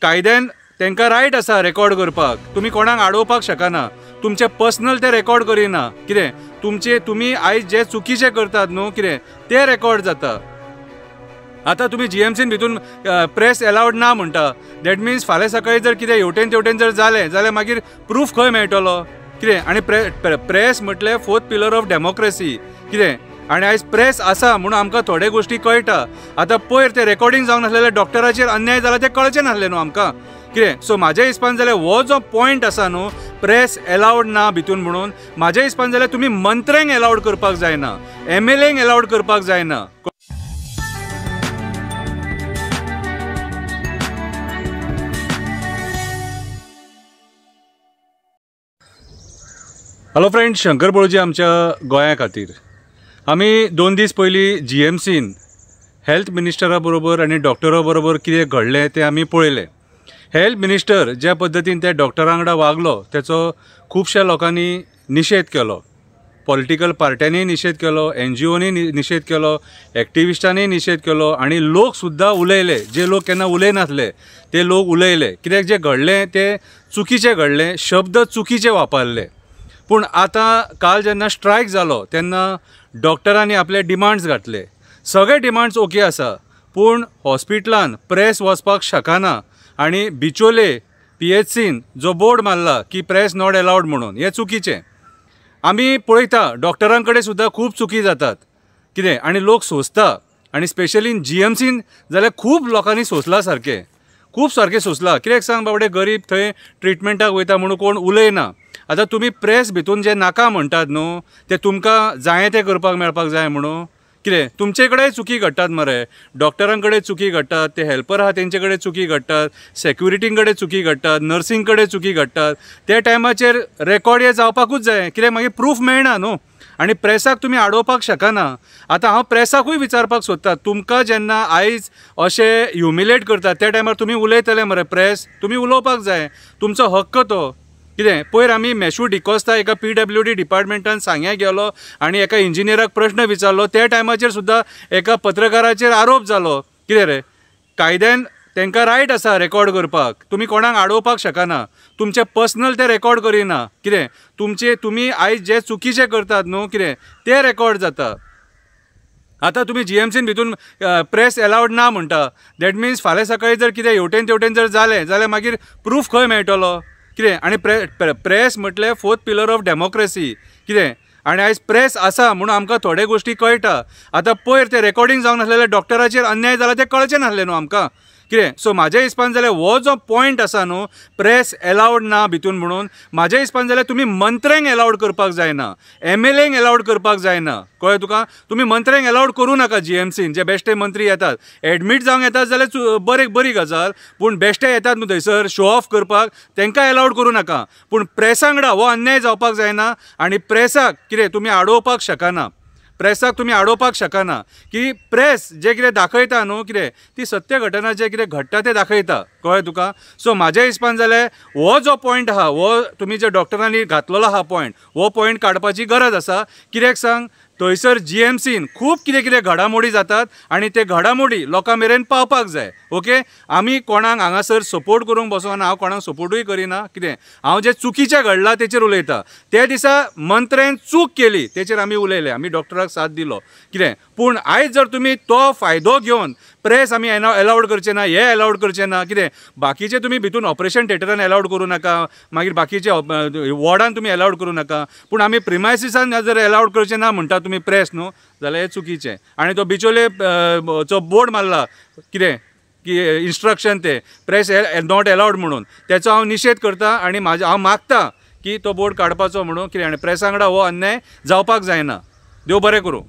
कायद्यान तांकां रायट आसा रेकॉर्ड करपाक, तुमी कोणाक आडोवपाक शकना, तुमचे पर्सनल ते रेकॉर्ड करिना, कितें तुमी आयज जे चुकीचे करतात न्हू कितें ते रेकॉर्ड जाता। आतां तुमी जीएमसीन भितून प्रेस एलावड ना म्हणटा, दॅट मिन्स फाल्यां सकाळी जर कितें हेवटेन तेवटेन जर जालें जाल्यार मागीर प्रूफ खंय मेळटलो, कितें आनी प्रेस म्हटल्यार फोर्थ पिलर ऑफ डेमोक्रेसी, कितें आनी आयज प्रेस आसा म्हणून आमकां थोडे गोश्टी कळटा। आतां पयर ते रेकॉर्डिंग जावंक नासलेले डॉक्टराचेर अन्याय जाला ते कळचें नासलें न्हू आमकां, कितें सो म्हाज्या हिसपान जाल्यार हो जो पॉयंट आसा न्हू प्रेस एलावड ना भितून म्हणून, म्हाज्या हिसपान जाल्यार तुमी मंत्र्यांक एलावड करपाक जायना, MLAंक एलावड करपाक जायना। हॅलो फ्रेंड्स, शंकर बळूजी आमच्या गोंया खातीर आमी 2 दीस पयलीं जीएमसीन हेल्थ मिनिस्टरा बरोबर आनी डॉक्टरा बरोबर कितें घडलें तें आमी पळयलें। हेल्थ मिनिस्टर ज्या पद्दतीन त्या डॉक्टरां वांगडा वागलो तेचो खुबश्या लोकांनी निशेध केलो, पॉलिटिकल पार्ट्यांनी निशेध केलो, NGOनी निशेध केलो, एक्टिविस्टांनी निशेध केलो आनी लोक सुद्दां उलयले, जे लोक केन्ना उलयनासले ते लोक उलयले, कित्याक जें घडलें तें चुकीचें घडलें, शब्द चुकीचे वापरले। पूण आतां काल जेन्ना स्ट्रायक जालो तेन्ना डॉक्टरांनी आपले डिमांड्स घातले, सगळे डिमांड्स ओके आसा, पूण हॉस्पिटलान प्रेस वचपाक शकना आनी बिचोले PHCन जो बोर्ड मारला की प्रेस नॉट एलावड म्हणून, हें चुकीचें। आमी पळयता डॉक्टरां कडेन सुद्दां खूब चुकी जातात, कितें आनी लोक सोंसता, आनी स्पेशली इन जीएमसीन जाल्यार खूब लोकांनी सोंसला, खूब सारकें सोंसला। कित्याक सांग बाबडे, गरीब थंय ट्रिटमेंटाक वयता म्हणून कोण उलयना। आतां तुमी प्रेस भितून जे नाका म्हणटात न्हू ते तुमकां जाय तें करपाक मेळपाक जाय म्हणून, कितें तुमचे कडेन चुकी घडटात मरे, डॉक्टरां कडेन चुकी घडटात, ते हेल्पर आहा तेंचे कडेन चुकी घडटात, सेक्युरिटीं कडेन चुकी घडटात, नर्सींग कडेन चुकी घडटात, त्या टायमाचेर रेकॉर्ड हे जावपाकूच जाय, कित्याक मागीर प्रूफ मेळना न्हू आनी प्रेसाक तुमी आडोवपाक शकना। आतां हांव प्रेसाकूय विचारपाक सोदता, तुमकां जेन्ना आयज अशें ह्युमिलेट करतात त्या टायमार तुमी उलयतले मरे, प्रेस तुमी उलोवपाक जाय, तुमचो हक्क तो, कितें। पयर आमी मॅशू डिकोस्ता एका PWD डिपार्टमेंटान सांग्याक गेलो आनी एका इंजिनियराक प्रश्न विचारलो, त्या टायमाचेर सुद्दां एका पत्रकाराचेर आरोप जालो, कितें रे, कायद्यान तांकां रायट आसा रेकॉर्ड करपाक, तुमी कोणाक आडोवपाक शकना, तुमचे पर्सनल ते रेकॉर्ड करिना, कितें तुमी आयज जे चुकीचे करतात न्हू कितें ते रेकॉर्ड जाता। आतां तुमी जीएमसीन भितून प्रेस एलावड ना म्हणटा, दॅट मिन्स फाल्यां सकाळी जर कितें हेवटेन तेवटेन जर जालें जाल्यार मागीर प्रूफ खंय मेळटलो, कितें आनी प्रेस म्हटल्यार फोर्थ पिलर ऑफ डेमोक्रेसी, कितें आनी आयज प्रेस आसा म्हणून आमकां थोडे गोश्टी कळटा। आतां पयर ते रेकॉर्डिंग जावंक नासलेले डॉक्टराचेर अन्याय जाला ते कळचें नासलें न्हू आमकां, कितें सो म्हाज्या हिसपान जाल्यार हो जो पॉयंट आसा न्हू प्रेस एलावड ना भितून म्हणून, म्हाज्या हिसपान जाल्यार तुमी मंत्र्यांक एलावड करपाक जायना, MLAंक एलावड करपाक जायना, कळ्ळें तुका। तुमी मंत्र्यांक एलावड करूं नाका जीएमसीन, जे बेश्टे मंत्री येतात, एडमीट जावंक येतात जाल्यार बरी गजाल, पूण बेश्टे येतात न्हू थंयसर शो ऑफ करपाक, तांकां एलावड करूं नाका, पूण प्रेसा वांगडा हो अन्याय जावपाक जायना आनी प्रेसाक कितें तुमी आडोवपाक शकना, प्रेसाक तुमी आडोवपाक शकना, की प्रेस जे कितें दाखयता न्हू कितें ती सत्य घटना जे कितें घडटा ते दाखयता, कळ्ळें तुका। सो म्हाज्या हिसपान जाल्यार हो जो पॉयंट आहा, हो तुमी जे डॉक्टरांनी घातलेलो आहा पॉयंट, हो पॉयंट काडपाची गरज आसा, कित्याक सांग थंयसर जीएमसीन खूब कितें घडामोडी जातात आनी ते घडामोडी लोकां मेरेन पावपाक जाय, ओके। आमी कोणाक हांगासर सपोर्ट करूंक बसोना, हांव कोणाक सपोर्टूय करिना, कितें हांव जे चुकीचें घडलां तेचेर उलयता। त्या दिसा मंत्र्यान चूक केली तेचेर आमी उलयले, आमी डॉक्टराक साथ दिलो, कितें पूण आयज जर तुमी तो फायदो घेवन प्रेस आमी एलावड करचें ना, हे एलावड करचें ना, कितें बाकीचे तुमी भितून ऑपरेशन थिएटरान एलावड करूं नाका, मागीर बाकीचे वॉर्डान तुमी एलावड करूं नाका, पूण आमी प्रिमायसिसान जर एलावड करचें ना म्हणटा तुमी प्रेस न्हू जाल्यार हें चुकीचें। आनी तो बिचोले चो बोर्ड मारला, कितें की इन्स्ट्रक्शन ते प्रेस नॉट एलावड म्हणून, तेचो हांव निशेध करता आनी हांव मागता की तो बोर्ड काडपाचो म्हणून, कितें आनी प्रेसा वांगडा हो अन्याय जावपाक जायना। देव बरें करूं।